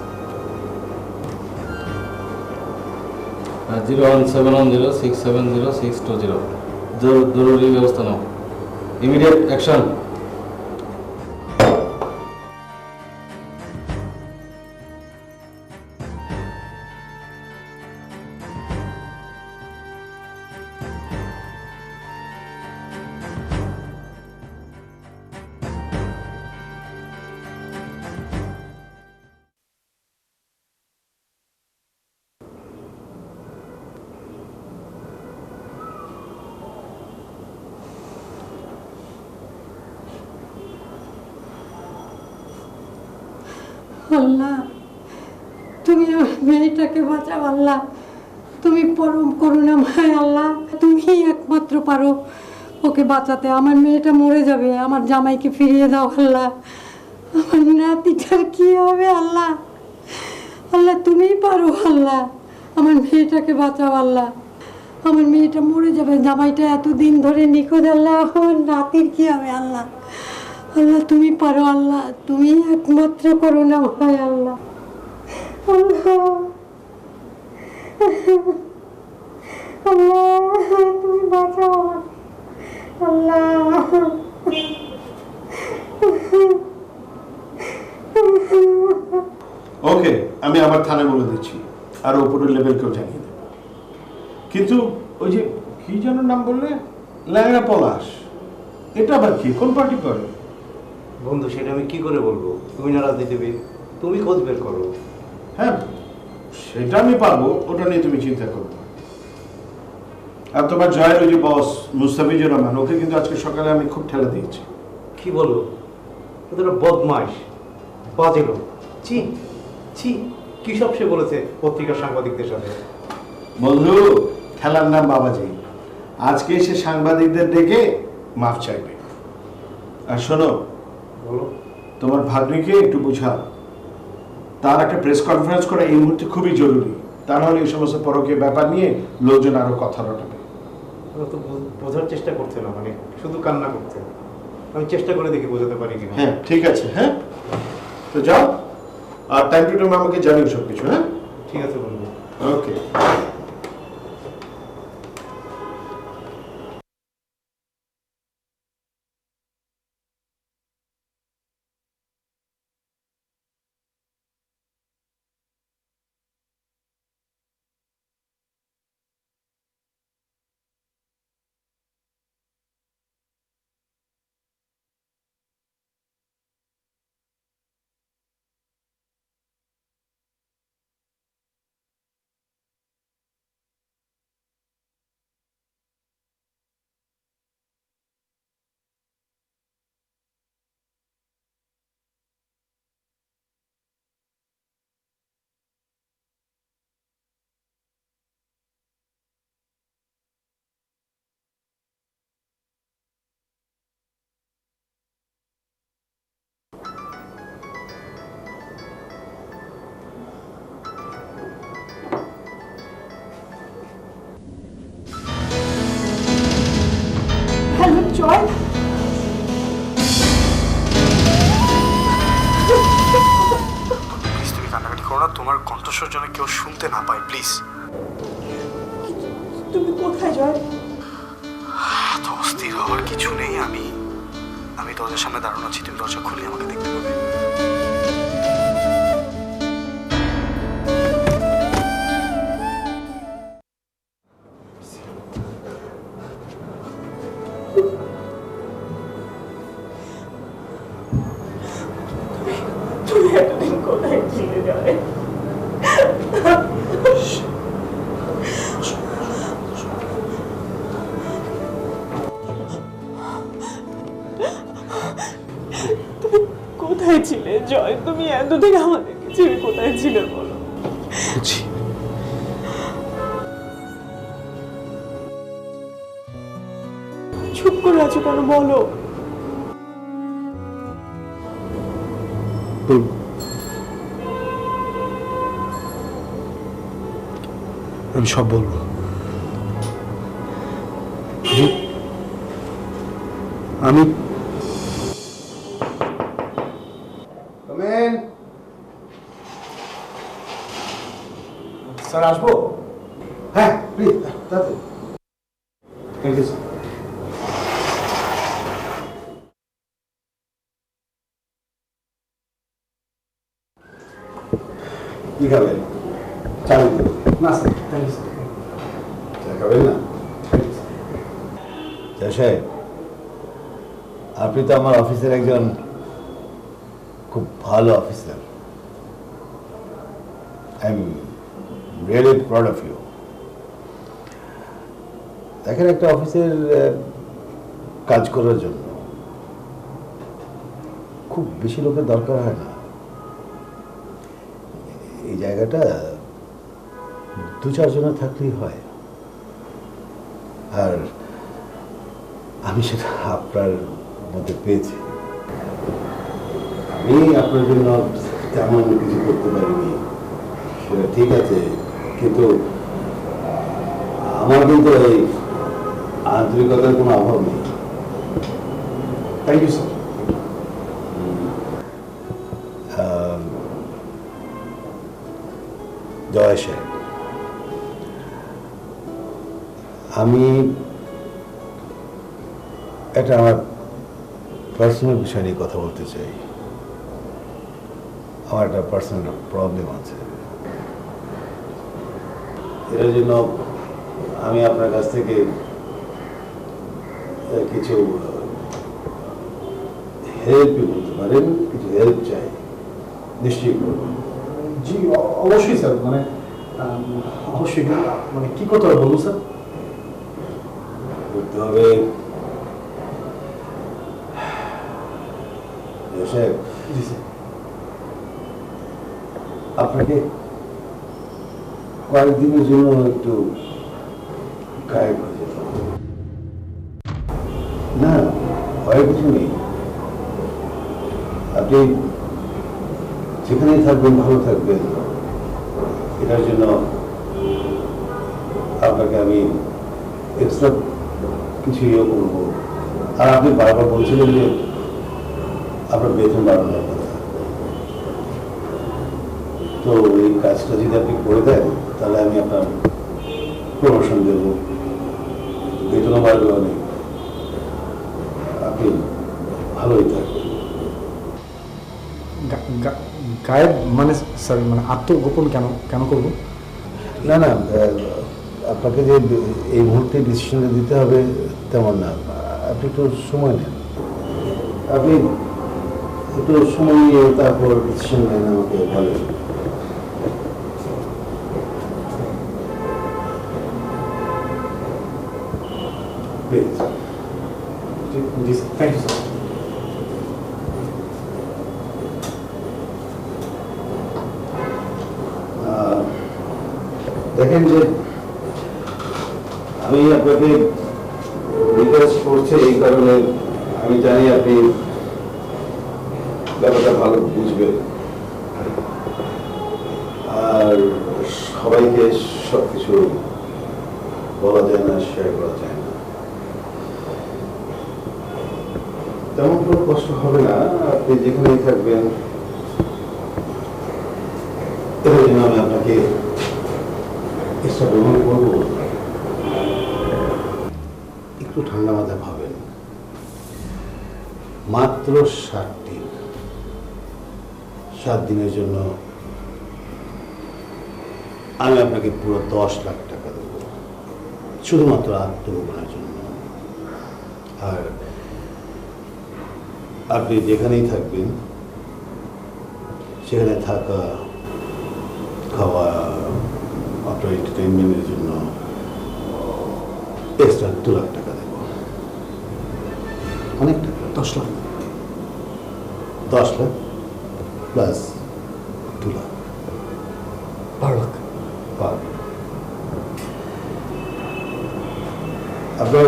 01710670620 জরুরি ব্যবস্থা নাও, ইমিডিয়েট অ্যাকশন। আল্লাহ, তুমি আমার মেয়েটাকে বাঁচাও আল্লাহ, তুমি পরম করুণাময় আল্লাহ, তুমি একমাত্র পারো ওকে বাঁচাতে। আমার মেয়েটা মরে যাবে, আমার জামাইকে ফিরিয়ে দাও আল্লাহ, আমার নাতিটার কি হবে আল্লাহ? আল্লাহ তুমিই পারো আল্লাহ, আমার মেয়েটাকে বাঁচাও আল্লাহ, আমার মেয়েটা মরে যাবে, জামাইটা এতদিন ধরে নিখোঁজ আল্লাহ, আমার নাতির কি হবে আল্লাহ? আল্লাহ তুমি পারো আল্লাহ, তুমি একমাত্র করুণাময় আল্লাহ। আল্লাহ আল্লাহ তুমি বাঁচাও আল্লাহ। ওকে, আমি আবার থানায় বলে দিচ্ছি, আর উপরের লেভেলকেও জানিয়ে দেব। কিন্তু ওই যে কি যেন নাম বললে, ল্যাংড়া পলাশ, এটা আবার কি, কোন পার্টি করে? বন্ধু সেটা আমি কি করে বলবো, তুমি না রাজনীতিবিদ, তুমি খোঁজ বের করো। হ্যাঁ সেটা আমি পারবো, ওটা নিয়ে তুমি চিন্তা করো না। আর তোমার জয়ের ওই যে বস মুস্তাফিজুর রহমান, ওকে কিন্তু আজকে সকালে আমি খুব ঠেলা দিয়েছি। কি বলো, ওদের বদমাইশ বাজে লোক, ছি ছি, কি সব সে বলেছে পত্রিকার সাংবাদিকদের সাথে। বন্ধু খেলার নাম বাবাজি, আজকে সে সাংবাদিকদের ডেকে মাফ চাইবে। আর শোনো, বলো, তোমার ভাগ্নিকে একটু বোঝাও, তার একটা প্রেস কনফারেন্স করা এই মুহূর্তে খুবই জরুরি, তা নাহলে এই সমস্ত পরকীয় ব্যাপার নিয়ে লোকজন আরো কথা রটাবে। ওরা তো বোঝার চেষ্টা করছে না, মানে শুধু কান্না করছে। আমি চেষ্টা করে দেখি বোঝাতে পারি কিনা। হ্যাঁ ঠিক আছে, হ্যাঁ তো যাও, আর টাইম টু টাইম আমাকে জানিও সব কিছু। হ্যাঁ ঠিক আছে বন্ধু, ওকে। হ্যালো জয়, প্লিজ তুমি কান্নাকাটি করো না, তোমার কণ্ঠস্বর যেন কেউ শুনতে না পায় প্লিজ। তুমি কোথায় জয়? এত অস্থির হওয়ার কিছু নেই, আমি দরজার সামনে দাঁড়ানো আছি, তুমি দরজা খুলে আমাকে দেখতে পাবে। তুমি এতদিন কোথায় ছিলে জয়? তুমি কোথায় ছিলে জয়? তুমি এতদিন আমাদেরকে ছেড়ে কোথায় ছিলে বলো? চুপ করে আছো কেন বলো? বলবো। আমি সব বলবো। আমি স্যার আসবো? হ্যাঁ প্লিজ তাতে। Thank you sir. কি খাবেন? চা দিতে হবে। না স্যার থ্যাংক ইউ স্যার। চা খাবেন না? চা সাহেব, আপনি তো আমার অফিসের একজন খুব ভালো officer. I am really proud of you. দেখেন, একটা অফিসের কাজ করার জন্য খুব বেশি লোকের দরকার হয় না। এই জায়গাটা 2-4 জনের থাকলেই হয়। আর আমি সেটা আপনার মধ্যে পেয়েছি। আমি আপনার জন্য তেমন কিছু করতে পারিনি, সেটা ঠিক আছে, কিন্তু আমার কিন্তু এই আন্তরিকতার কোনো অভাব নেই। Thank you sir. জয় সাহেব, আমি একটা আমার পার্সোনাল বিষয় নিয়ে কথা বলতে চাই। আমার একটা পার্সোনাল প্রবলেম আছে, এর জন্য আমি আপনার কাছ থেকে কিছু হেল্প বলতে পারেন, কিছু হেল্প চাই, নিশ্চয়ই করবেন। জি অবশ্যই স্যার, মানে অবশ্যই, মানে কি করতে হবে বলুন স্যার? করতে হবে সাহেব, জি স্যার। আপনাকে কয়েকদিনের জন্য একটু গায়েব হয়ে যেতে হবে। না, ভয়ের কিছু নেই। আপনি যেখানেই থাকবেন ভালো থাকবেন, এটার জন্য আপনাকে আমি এক্সট্রা কিছু ইয়ে করবো। আর আপনি বারবার বলছিলেন যে আপনার বেতন বাড়ানোর কথা, তো এই কাজটা যদি আপনি করে দেন তাহলে আমি আপনার প্রমোশন দেব, বেতনও বাড়বে অনেক, আপনি ভালোই থাকবেন। গায়েব মানে স্যার, মানে আত্মগোপন কেন করবো? না না, আপনাকে যে এই মুহূর্তে ডিসিশনটা দিতে হবে তেমন না। আপনি একটু সময় নেন, আপনি একটু সময় নিয়ে তারপর ডিসিশন নেন, আমাকে বলেন। প্লিজ। জি স্যার, থ্যাংক ইউ স্যার। দেখেন যে আমি আপনাকে রিকোয়েস্ট করছি এই কারণে, আমি জানি আপনি ব্যাপারটা ভালো বুঝবেন, আর সবাইকে সবকিছু বলা যায় না, শেয়ার করা যায় না। তেমন কোনো কষ্ট হবে না, আপনি যেখানেই থাকবেন। এর জন্য আমি আপনাকে গ্রহণ করবো। একটু ঠান্ডা মাথায় ভাবেন, মাত্র 7 দিন, 7 দিনের জন্য আমি আপনাকে পুরো 10 লাখ টাকা দেব, শুধুমাত্র আত্মগোপনের জন্য। আর আপনি যেখানেই থাকবেন সেখানে থাকা, খাওয়া, আপনার এন্টারটেনমেন্টের জন্য এক্সট্রা 2 লাখ টাকা দেব। অনেক টাকা। 10 লাখ। 10 লাখ প্লাস 2 লাখ, 12 লাখ। আপনার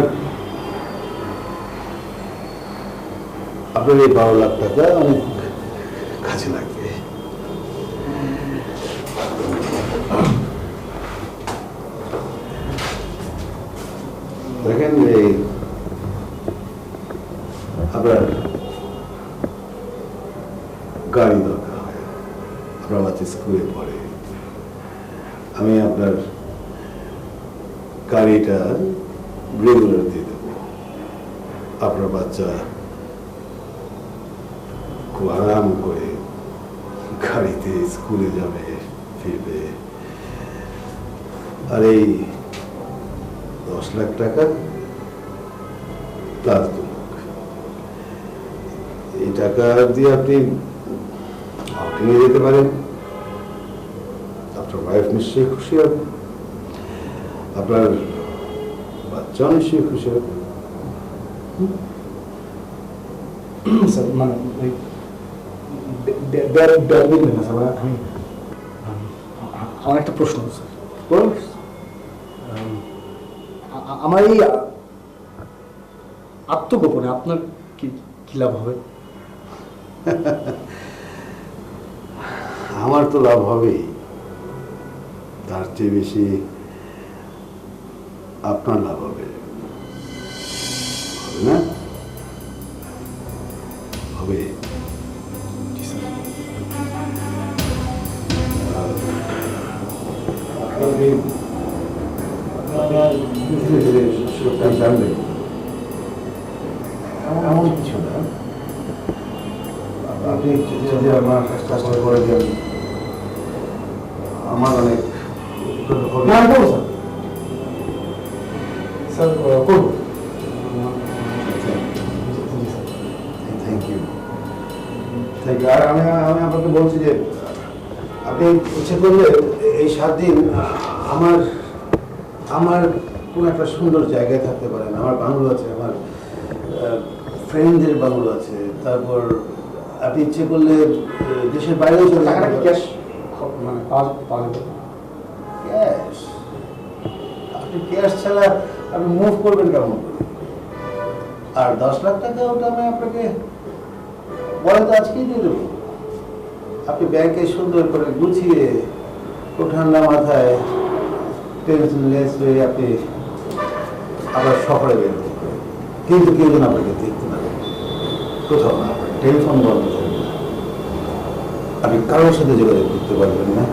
আপনার এই 12 লাখ টাকা অনেক কাজে লাগবে। দেখেন এই আপনার গাড়ি দরকার হয়, আপনার বাচ্চা স্কুলে পড়ে, আমি আপনার গাড়িটা রেগুলার দিয়ে দেবো। আপনার বাচ্চা খুব আরাম করে গাড়িতে স্কুলে যাবে, ফিরবে। আর এই 10 লাখ টাকা প্লাস 2 লাখ, এই টাকা দিয়ে আপনি আউটিংয়ে যেতে পারেন। আপনার ওয়াইফ নিশ্চয়ই খুশি হবে, আপনার বাচ্চা নিশ্চয়ই খুশি হবে। স্যার মানে বলবেন না স্যার, আমি আমার একটা প্রশ্ন স্যার। বলুন। আমার এই আত্মগোপনে আপনার কি কি লাভ হবে? আমার তো লাভ হবেই, তার চেয়ে বেশি আপনার লাভ হবে, হবে না? হবে। জানবেন এমন কিছু না, আপনি যদি আমার কাজটা করে দেন আমার অনেক না করবো স্যার, স্যার করবো। Thank you, thank you. আর আমি আমি আপনাকে বলছি যে আপনি ইচ্ছে করলে এই 7 দিন আমার আমার কোনো একটা সুন্দর জায়গায় থাকতে পারেন। আমার বাংলো আছে, আমার ফ্রেন্ডদের বাংলো আছে। তারপর আপনি ইচ্ছে করলে দেশের বাইরেও চলে টাকাটা কি যেতে ক্যাশ পারেন। মানে পাওয়া যাবে? ক্যাশ? আপনি ক্যাশ ছাড়া আপনি মুভ করবেন কেমন করে? আর 10 লাখ টাকা ওটা আমি আপনাকে বলে তো আজকেই দিয়ে দেবো। আপনি ব্যাংকে সুন্দর করে গুছিয়ে খুব ঠান্ডা মাথায় টেনশনলেস হয়ে আপনি আবার সফরে বের হতে পারেন। কিন্তু কেউ যেন আপনাকে দেখতে না পারে, কোথাও না, টেলিফোন বন্ধ থাকবে না, আপনি কারোর সাথে যোগাযোগ করতে পারবেন না,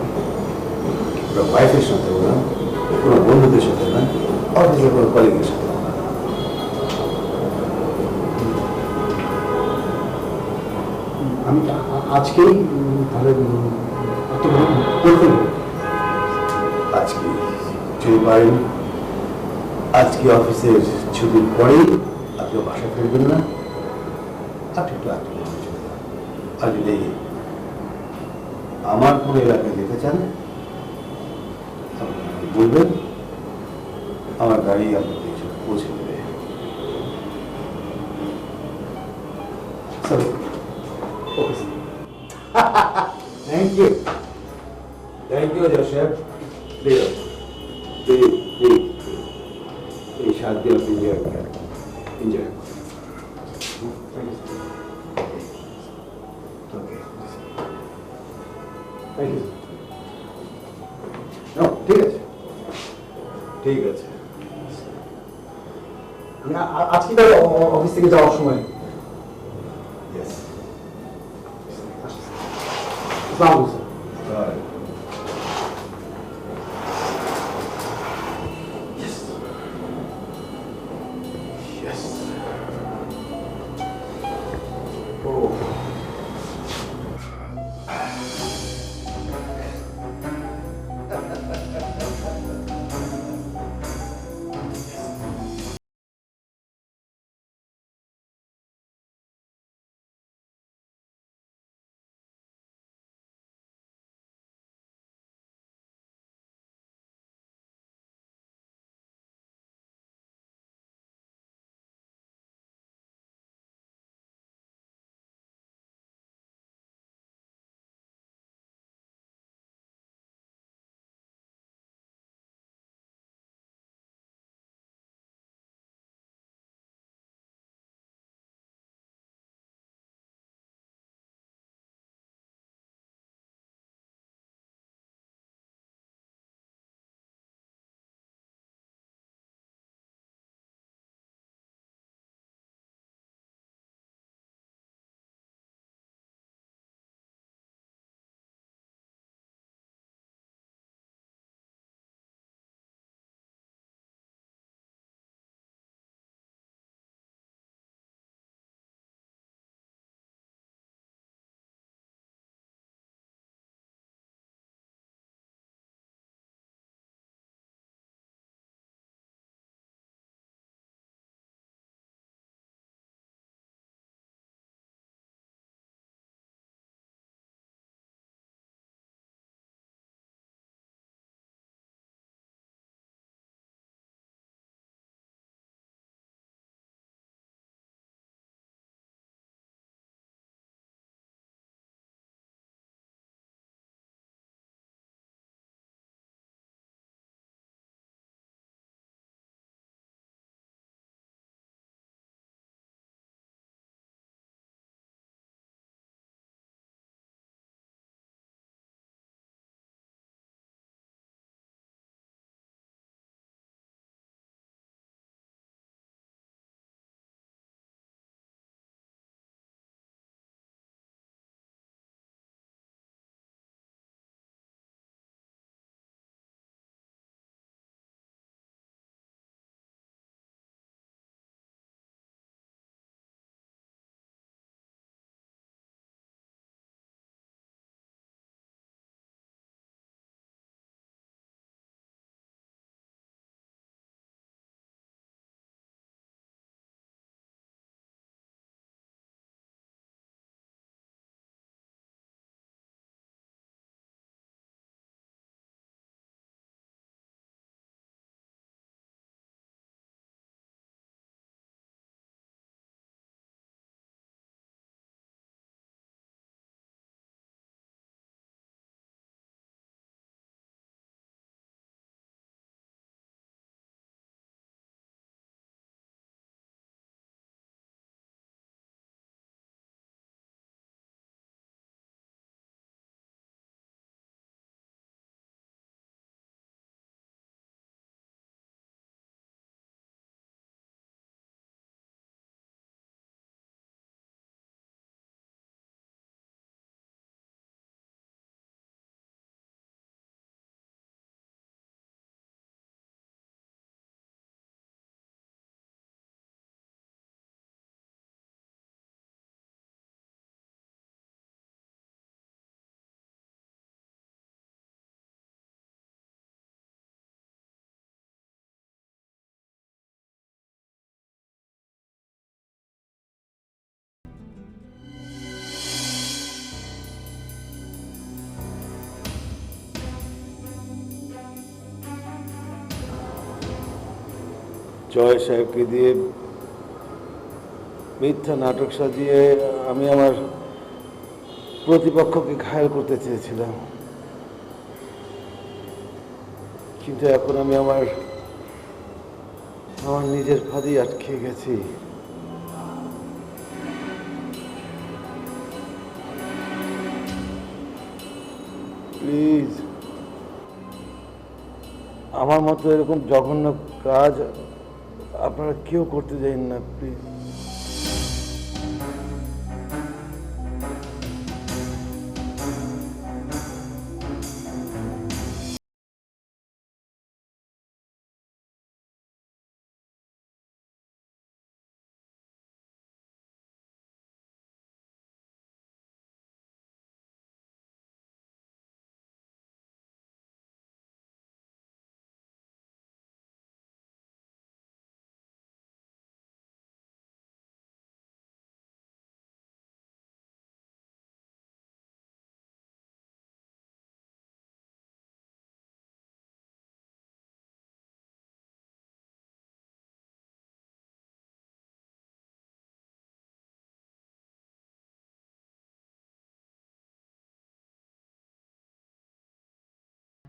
কোনো ওয়াইফের সাথে না, কোনো বন্ধুদের সাথে না, অফিসের কোনো কলিগের সাথে না। আমি আজকেই তাহলে করতে আজকে যদি পারেন, আজকে অফিসের ছুটির পরেই আপনি বাসা ফিরবেন না, আপনি একটু আগে চলে যান। আর যদি আমার কোনো এলাকায় যেতে চান আপনি আমাকে বলবেন, আমার গাড়ি আপনাকে এসে পৌঁছে দেবে। Sir okay sir, thank you. Thank you Joseph. এই 7 দিন আপনি এনজয় করেন, এনজয় করেন। Okay, thank you. ঠিক আছে, ঠিক আছে। আমি আজকে তাহলে অফিস থেকে যাওয়ার সময় ইয়েস। আসসালামু আলাইকুম স্যার। জয় সাহেবকে দিয়ে মিথ্যা নাটক সাজিয়ে আমি আমার প্রতিপক্ষকে ঘায়েল করতে চেয়েছিলাম, কিন্তু এখন আমি আমার নিজের ফাঁদেই আটকে গেছি। প্লিজ, আমার মতো এরকম জঘন্য কাজ আপনারা কেউ করতে যান না, প্লিজ।